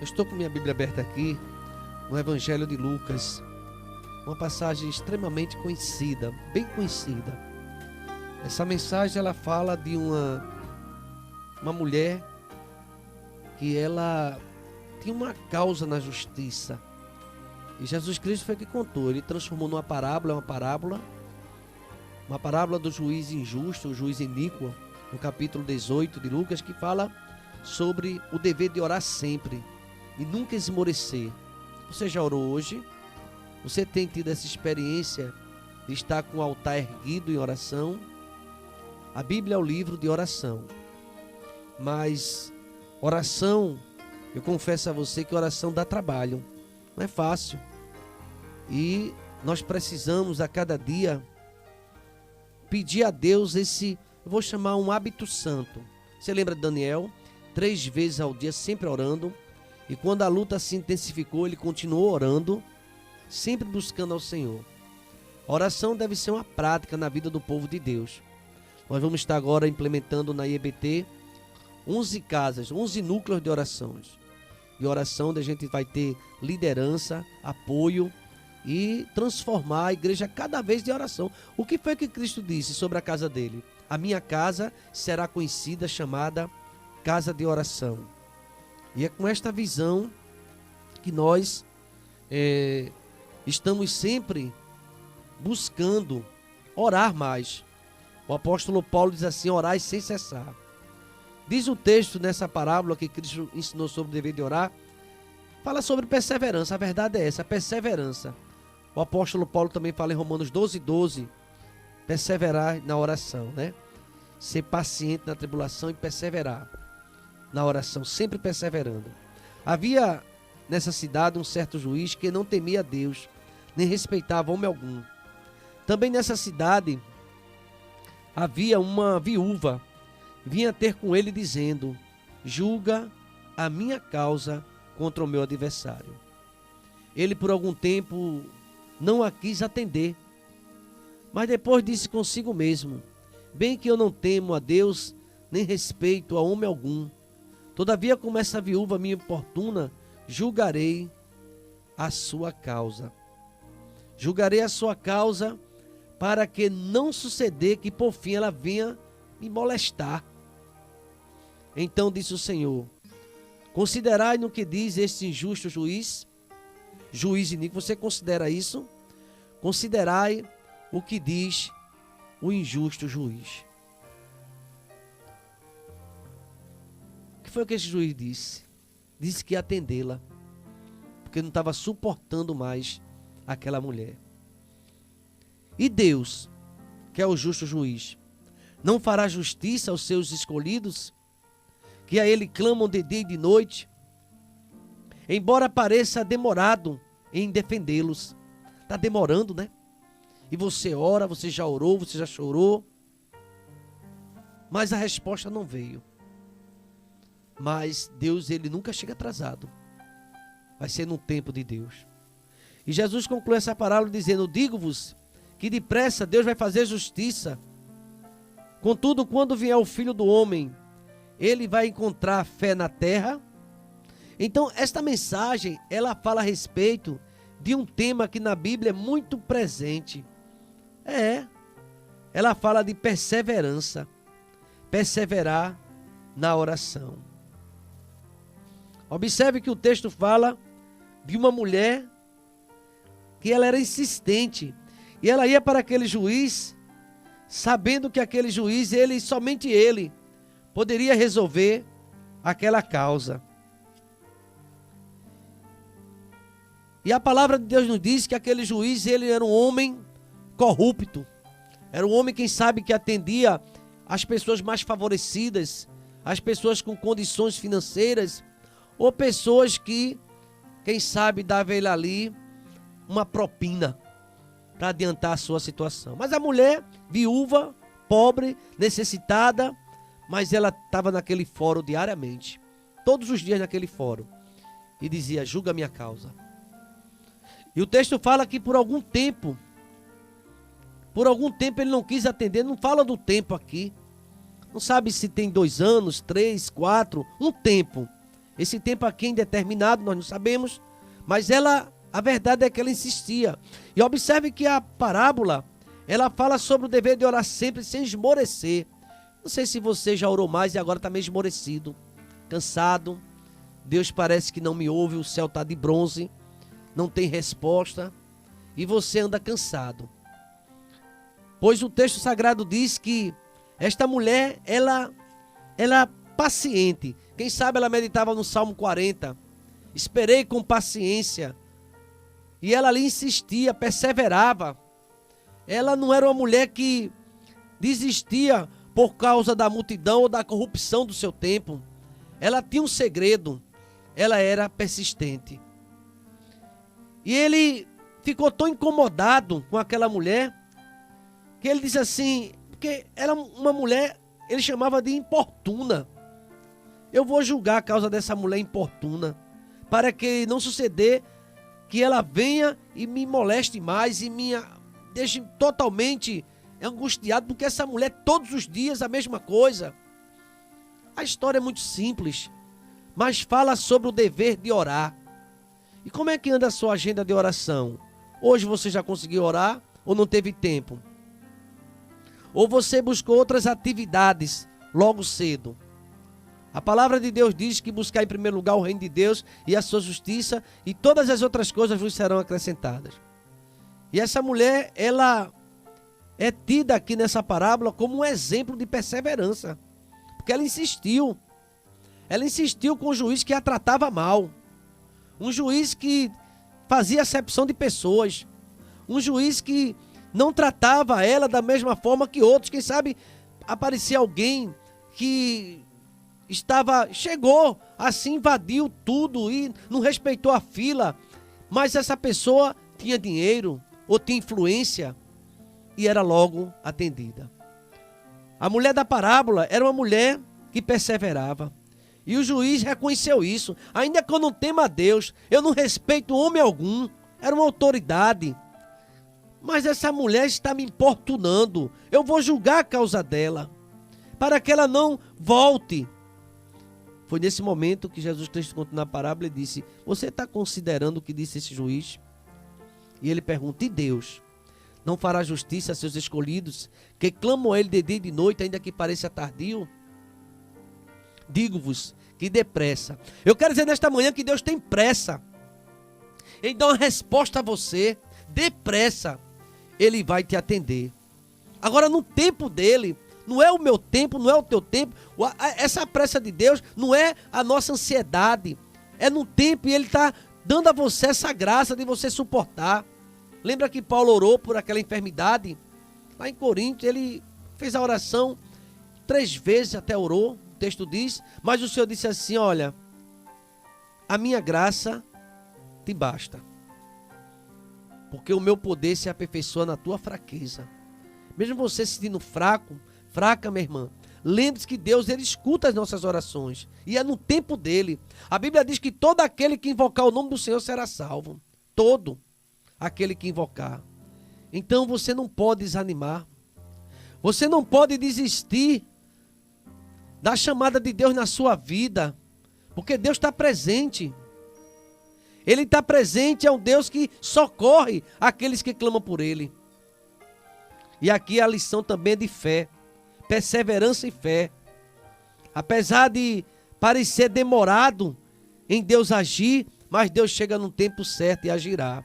estou com minha Bíblia aberta aqui, no Evangelho de Lucas, uma passagem extremamente conhecida, bem conhecida. Essa mensagem ela fala de uma mulher que ela tinha uma causa na justiça. E Jesus Cristo foi que contou, ele transformou numa parábola, uma parábola do juiz injusto, o juiz iníquo, no capítulo 18 de Lucas, que fala sobre o dever de orar sempre e nunca esmorecer. Você já orou hoje? Você tem tido essa experiência de estar com o altar erguido em oração? A Bíblia é o livro de oração, mas oração, eu confesso a você que oração dá trabalho, não é fácil. E nós precisamos a cada dia pedir a Deus esse, eu vou chamar um hábito santo. Você lembra de Daniel? 3 vezes ao dia, sempre orando. E quando a luta se intensificou, ele continuou orando, sempre buscando ao Senhor. A oração deve ser uma prática na vida do povo de Deus. Nós vamos estar agora implementando na IEBT 11 casas, 11 núcleos de orações. De oração onde a gente vai ter liderança, apoio e transformar a igreja cada vez de oração. O que foi que Cristo disse sobre a casa dele? A minha casa será conhecida, chamada casa de oração. E é com esta visão que nós estamos sempre buscando orar mais. O apóstolo Paulo diz assim: orai sem cessar. Diz o texto nessa parábola que Cristo ensinou sobre o dever de orar, fala sobre perseverança. A verdade é essa, a perseverança. O apóstolo Paulo também fala em Romanos 12:12, perseverar na oração, né? Ser paciente na tribulação e perseverar na oração, sempre perseverando. Havia nessa cidade um certo juiz que não temia a Deus, nem respeitava homem algum. Também nessa cidade havia uma viúva, vinha ter com ele dizendo: julga a minha causa contra o meu adversário. Ele por algum tempo não a quis atender, mas depois disse consigo mesmo: bem que eu não temo a Deus, nem respeito a homem algum. Todavia, como essa viúva me importuna, julgarei a sua causa. Julgarei a sua causa, para que não suceder que por fim ela venha me molestar. Então disse o Senhor: considerai no que diz este injusto juiz iníquo. Você considera isso? Considerai o que diz o injusto juiz. O que foi que esse juiz disse? Disse que ia atendê-la, porque não estava suportando mais aquela mulher. E Deus, que é o justo juiz, não fará justiça aos seus escolhidos, que a ele clamam de dia e de noite, embora pareça demorado em defendê-los. Está demorando, né? E você ora, você já orou, você já chorou, mas a resposta não veio. Mas Deus, ele nunca chega atrasado. Vai ser no tempo de Deus. E Jesus conclui essa parábola dizendo: digo-vos que depressa Deus vai fazer justiça. Contudo, quando vier o Filho do Homem, ele vai encontrar fé na terra? Então, esta mensagem, ela fala a respeito de um tema que na Bíblia é muito presente. Ela fala de perseverança. Perseverar na oração. Observe que o texto fala de uma mulher que ela era insistente. E ela ia para aquele juiz, sabendo que aquele juiz, somente ele, poderia resolver aquela causa. E a palavra de Deus nos diz que aquele juiz, ele era um homem corrupto. Era um homem, quem sabe, que atendia as pessoas mais favorecidas, as pessoas com condições financeiras, ou pessoas que, quem sabe, dava ele ali uma propina para adiantar a sua situação. Mas a mulher, viúva, pobre, necessitada, mas ela estava naquele fórum diariamente, todos os dias naquele fórum, e dizia: julga a minha causa. E o texto fala que por algum tempo ele não quis atender. Não fala do tempo aqui, não sabe se tem 2 anos, 3, 4, um tempo. Esse tempo aqui é indeterminado, nós não sabemos, mas ela, a verdade é que ela insistia. E observe que a parábola, ela fala sobre o dever de orar sempre sem esmorecer. Não sei se você já orou mais e agora está meio esmorecido, cansado. Deus parece que não me ouve, o céu está de bronze, não tem resposta e você anda cansado. Pois o texto sagrado diz que esta mulher, ela paciente. Quem sabe ela meditava no Salmo 40. Esperei com paciência. E ela ali insistia, perseverava. Ela não era uma mulher que desistia por causa da multidão ou da corrupção do seu tempo. Ela tinha um segredo. Ela era persistente. E ele ficou tão incomodado com aquela mulher que ele disse assim, porque era uma mulher, ele chamava de importuna. Eu vou julgar a causa dessa mulher importuna, para que não suceder que ela venha e me moleste mais e me deixe totalmente angustiado, porque essa mulher todos os dias a mesma coisa. A história é muito simples, mas fala sobre o dever de orar. E como é que anda a sua agenda de oração? Hoje você já conseguiu orar ou não teve tempo? Ou você buscou outras atividades logo cedo? A palavra de Deus diz que buscar em primeiro lugar o reino de Deus e a sua justiça, e todas as outras coisas vos serão acrescentadas. E essa mulher, ela é tida aqui nessa parábola como um exemplo de perseverança, porque ela insistiu. Ela insistiu com um juiz que a tratava mal, um juiz que fazia acepção de pessoas, um juiz que não tratava ela da mesma forma que outros. Quem sabe aparecia alguém que chegou, assim invadiu tudo e não respeitou a fila, mas essa pessoa tinha dinheiro ou tinha influência e era logo atendida. A mulher da parábola era uma mulher que perseverava. E o juiz reconheceu isso. Ainda que eu não tema a Deus, eu não respeito homem algum, era uma autoridade. Mas essa mulher está me importunando. Eu vou julgar a causa dela, para que ela não volte. Foi nesse momento que Jesus Cristo contou na parábola e disse: você está considerando o que disse esse juiz? E ele pergunta: e Deus não fará justiça a seus escolhidos, que clamam a ele de dia e de noite, ainda que pareça tardio? Digo-vos que depressa. Eu quero dizer nesta manhã que Deus tem pressa em dar uma resposta a você. Depressa, Ele vai te atender. Agora, no tempo dele, não é o meu tempo, não é o teu tempo. Essa pressa de Deus não é a nossa ansiedade. É no tempo, e Ele está dando a você essa graça de você suportar. Lembra que Paulo orou por aquela enfermidade? Lá em Coríntios, ele fez a oração 3 vezes, até orou. O texto diz, mas o Senhor disse assim: olha, a minha graça te basta, porque o meu poder se aperfeiçoa na tua fraqueza. Mesmo você se sentindo fraca, minha irmã, lembre-se que Deus, Ele escuta as nossas orações, e é no tempo dele. A Bíblia diz que todo aquele que invocar o nome do Senhor será salvo. Todo aquele que invocar. Então você não pode desanimar, você não pode desistir da chamada de Deus na sua vida, porque Deus está presente. Ele está presente, é um Deus que socorre aqueles que clamam por Ele. E aqui a lição também é de fé, perseverança e fé. Apesar de parecer demorado em Deus agir, mas Deus chega no tempo certo e agirá.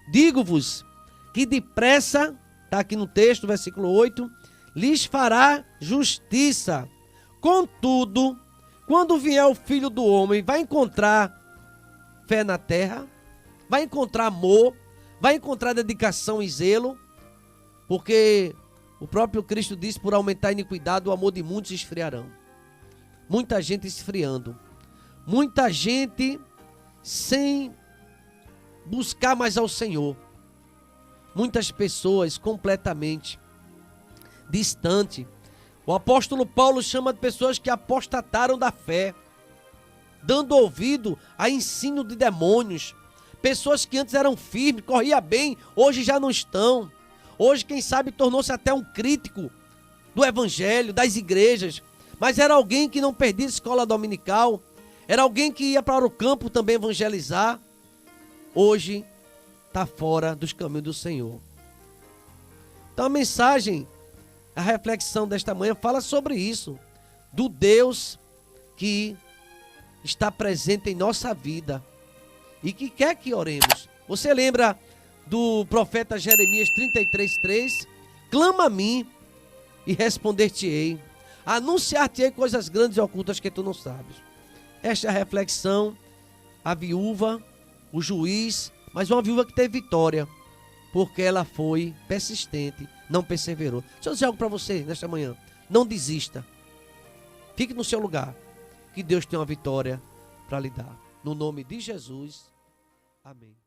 Digo-vos que depressa, está aqui no texto, versículo 8, lhes fará justiça. Contudo, quando vier o Filho do Homem, vai encontrar fé na terra? Vai encontrar amor? Vai encontrar dedicação e zelo? Porque o próprio Cristo disse: por aumentar a iniquidade, o amor de muitos esfriarão. Muita gente esfriando. Muita gente sem buscar mais ao Senhor. Muitas pessoas completamente distante. O apóstolo Paulo chama de pessoas que apostataram da fé, dando ouvido a ensino de demônios. Pessoas que antes eram firmes, corriam bem, hoje já não estão. Hoje, quem sabe, tornou-se até um crítico do evangelho, das igrejas. Mas era alguém que não perdia escola dominical, Era alguém que ia para o campo também evangelizar. Hoje está fora dos caminhos do Senhor. Então a mensagem, a reflexão desta manhã fala sobre isso. Do Deus que está presente em nossa vida e que quer que oremos. Você lembra do profeta Jeremias 33:3? Clama a mim e responder-te-ei. Anunciar-te-ei coisas grandes e ocultas que tu não sabes. Esta é a reflexão, a viúva, o juiz, mas uma viúva que teve vitória, porque ela foi persistente, não perseverou. Deixa eu dizer algo para você nesta manhã. Não desista. Fique no seu lugar, que Deus tem uma vitória para lhe dar. No nome de Jesus, amém.